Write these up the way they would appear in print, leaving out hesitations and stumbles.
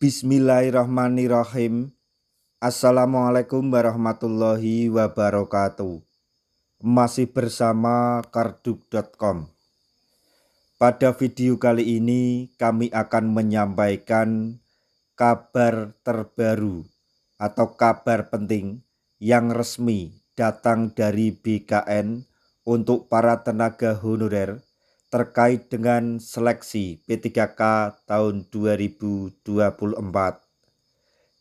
Bismillahirrahmanirrahim. Assalamualaikum warahmatullahi wabarakatuh. Masih bersama karduk.com. Pada video kali ini kami akan menyampaikan kabar terbaru atau kabar penting yang resmi datang dari BKN untuk para tenaga honorer terkait dengan seleksi P3K tahun 2024,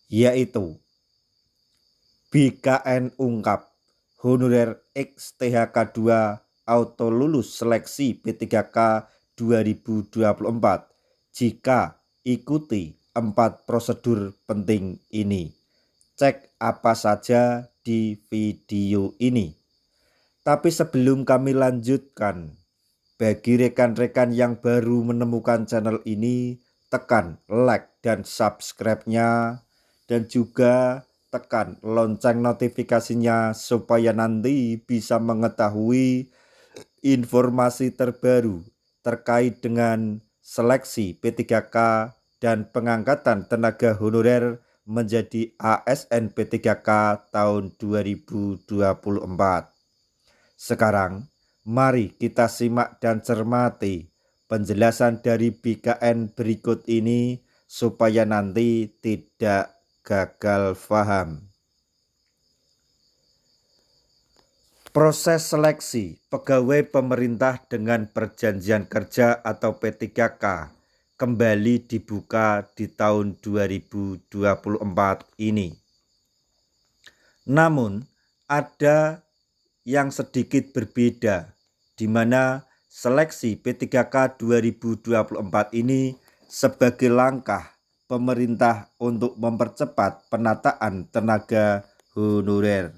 yaitu BKN ungkap honorer XTHK 2 auto lulus seleksi P3K 2024 jika ikuti 4 prosedur penting ini. Cek apa saja di video ini. Tapi sebelum kami lanjutkan, bagi rekan-rekan yang baru menemukan channel ini, tekan like dan subscribe-nya, dan juga tekan lonceng notifikasinya supaya nanti bisa mengetahui informasi terbaru terkait dengan seleksi P3K dan pengangkatan tenaga honorer menjadi ASN P3K tahun 2024. Sekarang mari kita simak dan cermati penjelasan dari BKN berikut ini supaya nanti tidak gagal paham. Proses seleksi pegawai pemerintah dengan perjanjian kerja atau P3K kembali dibuka di tahun 2024 ini. Namun ada yang sedikit berbeda, di mana seleksi P3K 2024 ini sebagai langkah pemerintah untuk mempercepat penataan tenaga honorer.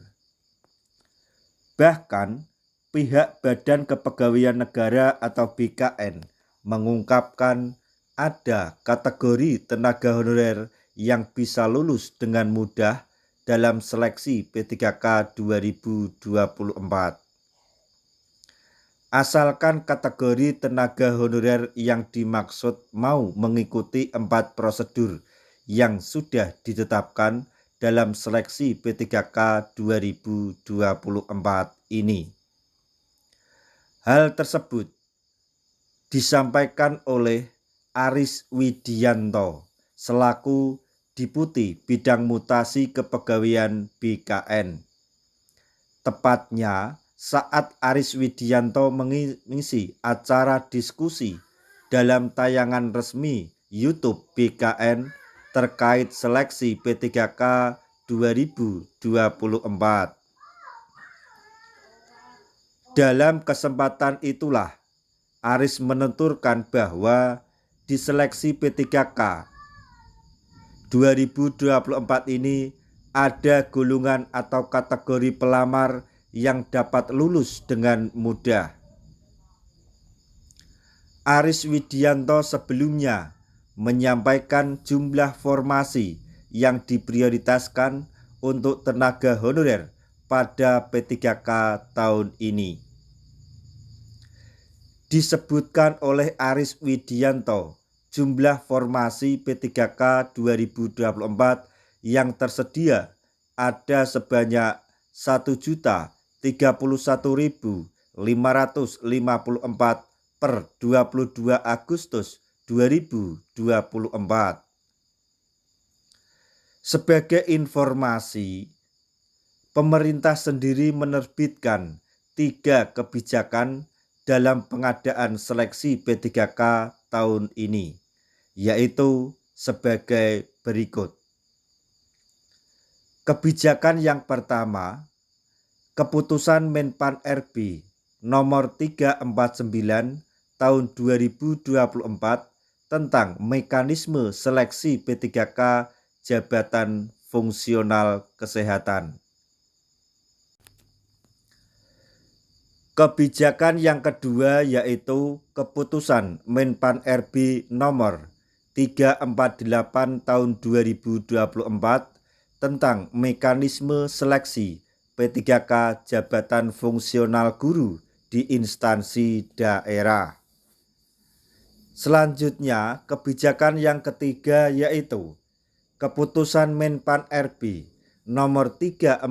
Bahkan pihak Badan Kepegawaian Negara atau BKN mengungkapkan ada kategori tenaga honorer yang bisa lulus dengan mudah dalam seleksi P3K 2024. Asalkan kategori tenaga honorer yang dimaksud mau mengikuti 4 prosedur yang sudah ditetapkan dalam seleksi P3K 2024 ini. Hal tersebut disampaikan oleh Aris Widianto selaku Deputi Bidang Mutasi Kepegawaian BKN. Tepatnya saat Aris Widianto mengisi acara diskusi dalam tayangan resmi YouTube BKN terkait seleksi P3K 2024. Dalam kesempatan itulah Aris menuturkan bahwa di seleksi P3K 2024 ini ada golongan atau kategori pelamar yang dapat lulus dengan mudah. Aris Widianto sebelumnya menyampaikan jumlah formasi yang diprioritaskan untuk tenaga honorer pada P3K tahun ini. Disebutkan oleh Aris Widianto, jumlah formasi P3K 2024 yang tersedia ada sebanyak 1.031.554 per 22 Agustus 2024. Sebagai informasi, pemerintah sendiri menerbitkan 3 kebijakan dalam pengadaan seleksi P3K tahun ini, yaitu sebagai berikut. Kebijakan yang pertama, Keputusan Menpan RB nomor 349 tahun 2024 tentang mekanisme seleksi P3K jabatan fungsional kesehatan. Kebijakan yang kedua yaitu Keputusan Menpan RB nomor 348 tahun 2024 tentang mekanisme seleksi P3K jabatan fungsional guru di instansi daerah. Selanjutnya, kebijakan yang ketiga yaitu Keputusan Menpan RB nomor 347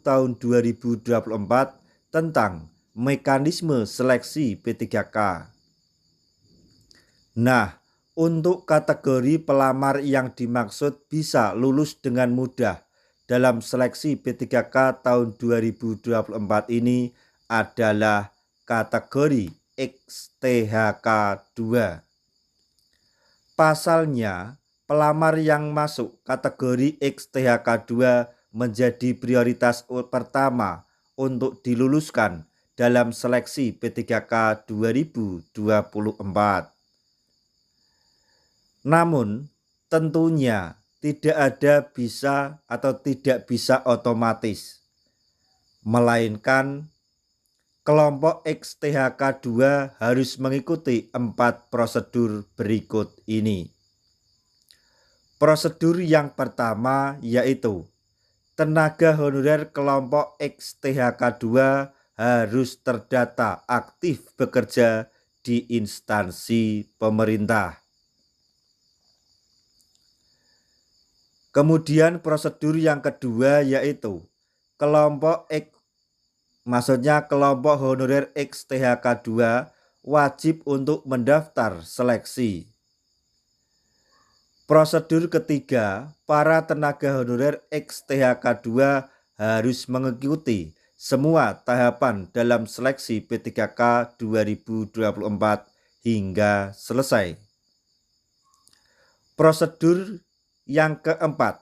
tahun 2024 tentang mekanisme seleksi P3K. Nah, untuk kategori pelamar yang dimaksud bisa lulus dengan mudah dalam seleksi P3K tahun 2024 ini adalah kategori XTHK 2. Pasalnya, pelamar yang masuk kategori XTHK 2 menjadi prioritas pertama untuk diluluskan dalam seleksi P3K 2024. Namun, tentunya tidak ada bisa atau tidak bisa otomatis, melainkan kelompok XTHK 2 harus mengikuti 4 prosedur berikut ini. Prosedur yang pertama yaitu tenaga honorer kelompok XTHK 2 harus terdata aktif bekerja di instansi pemerintah. Kemudian prosedur yang kedua yaitu kelompok honorer XTHK 2 wajib untuk mendaftar seleksi. Prosedur ketiga, para tenaga honorer XTHK 2 harus mengikuti semua tahapan dalam seleksi P3K 2024 hingga selesai. Prosedur yang keempat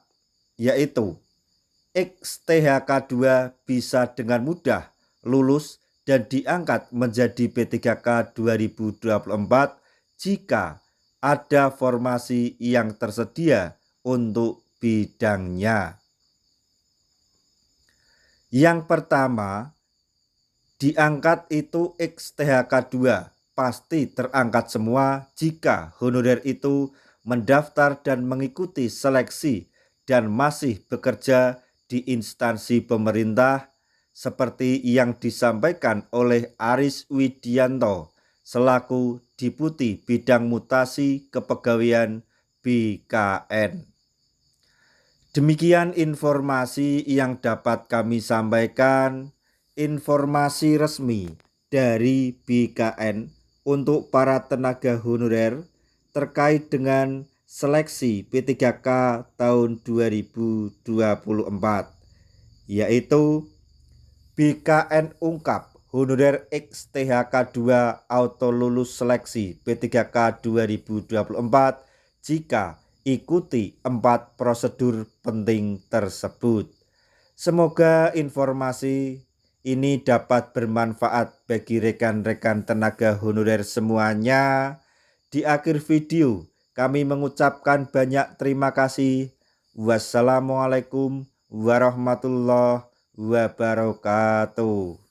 yaitu XTHK 2 bisa dengan mudah lulus dan diangkat menjadi P3K 2024 jika ada formasi yang tersedia untuk bidangnya. Yang pertama, diangkat itu XTHK 2 pasti terangkat semua jika honorer itu mendaftar dan mengikuti seleksi dan masih bekerja di instansi pemerintah seperti yang disampaikan oleh Aris Widianto selaku Deputi Bidang Mutasi Kepegawaian BKN. Demikian informasi yang dapat kami sampaikan, informasi resmi dari BKN untuk para tenaga honorer terkait dengan seleksi P3K tahun 2024, yaitu BKN ungkap honorer XTHK 2 auto lulus seleksi P3K 2024 jika ikuti 4 prosedur penting tersebut. Semoga informasi ini dapat bermanfaat bagi rekan-rekan tenaga honorer semuanya. Di akhir video, kami mengucapkan banyak terima kasih. Wassalamualaikum warahmatullahi wabarakatuh.